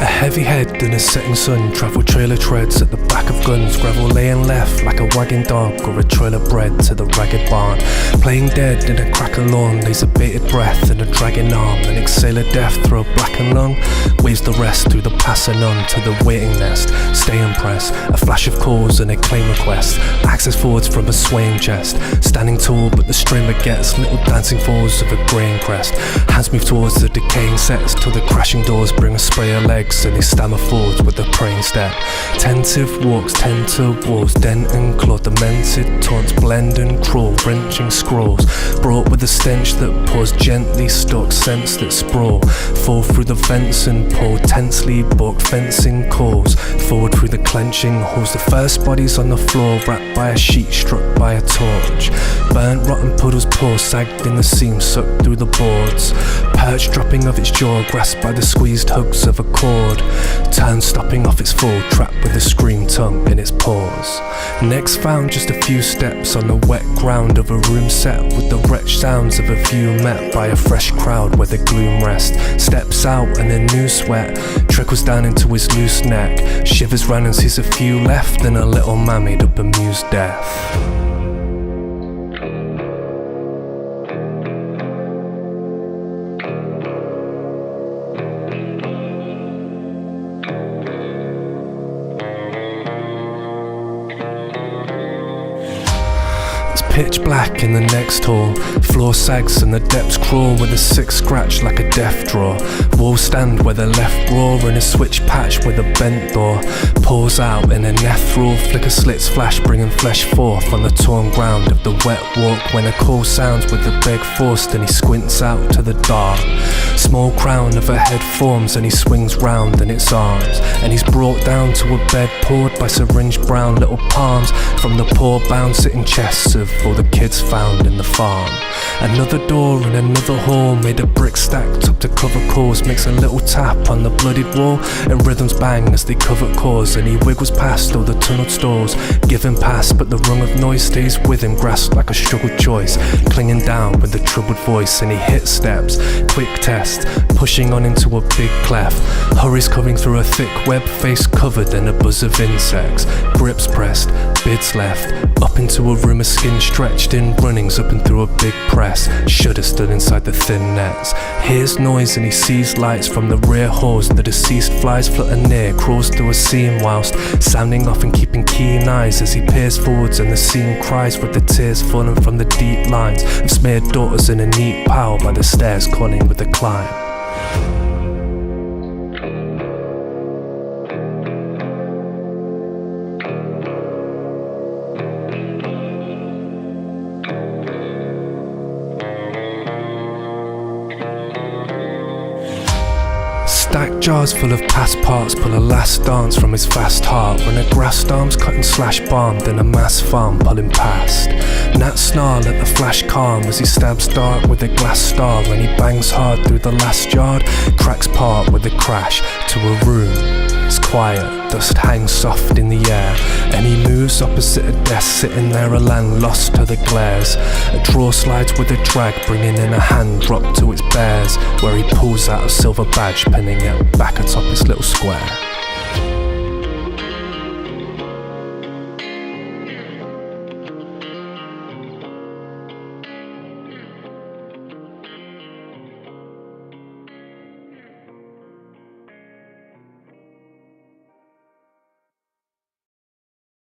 A heavy head in a setting sun, travel trailer treads at the back of guns, gravel laying left like a wagging dog or a trail of bread to the ragged barn. Playing dead in a cracker lawn, lays a bated breath and a dragging arm, an exhale of death through a blackened lung, waves the rest through the passing on to the waiting nest. Stay impressed, a flash of calls and a claim request, access forwards from a swaying chest, standing tall but the strain begets little dancing falls of a greying crest. Hands move towards the decaying sets till the crashing doors bring a spray of legs and they stammer forwards with a praying step. Tentative walks tend to walls, dent and claw, demented, taunts blend and crawl, wrenching scrawls, brought with a stench that pours gently, stalked scents that sprawl, fall through the vents and pull tensely, balked fencing calls, forward through the clenching halls. The first body's on the floor, wrapped by a sheet, struck by a torch, burnt rotten puddles pour, sagged in the seam, sucked through the boards, perch dropping of its jaw, grasped by the squeezed hugs of a cord, turn stopping off its fall, trapped with a scream tongue in its paws. Next found just a few steps on the wet ground of a room set with the wretched sounds of a view met by a fresh crowd where the gloom rests. Steps out and a new sweat trickles down into his loose neck, shivers round and sees a few left and a little man made up amused death. Pitch black in the next hall, floor sags and the depths crawl with a sick scratch like a death draw. Walls stand where the left roar and a switch patch with a bent door. Pours out in a nethrall, flicker slits flash bringing flesh forth on the torn ground of the wet walk. When a call sounds with the beg forced and he squints out to the dark, small crown of a head forms and he swings round in its arms, and he's brought down to a bed poured by syringe brown little palms from the poor bound sitting chests of all the kids found in the farm. Another door in another hall, made of brick stacked up to cover calls, makes a little tap on the bloodied wall and rhythms bang as they cover cause, and he wiggles past all the tunneled stalls, giving pass but the rung of noise stays with him, grasped like a struggled choice, clinging down with a troubled voice, and he hits steps, quick test, pushing on into a big cleft, hurries covering through a thick web, face covered in a buzz of insects, grips pressed, bids left, up into a room of skin stretched in runnings up and through a big press, shudder stood inside the thin nets, hears noise and he sees lights from the rear halls, the deceased flies flutter near, crawls through a seam whilst sounding off and keeping keen eyes as he peers forwards, and the scene cries with the tears falling from the deep lines of smeared daughters in a neat pile by the stairs calling with the climb. Stacked jars full of past parts pull a last dance from his fast heart, when a grass storm's cut and slash bombed in a mass farm pulling past. Gnats snarl at the flash calm as he stabs dark with a glass star, when he bangs hard through the last yard, cracks part with a crash to a room. It's quiet, dust hangs soft in the air, and he moves opposite a desk sitting there, a land lost to the glares. A drawer slides with a drag, bringing in a hand dropped to its bears, where he pulls out a silver badge, pinning it back atop his little square.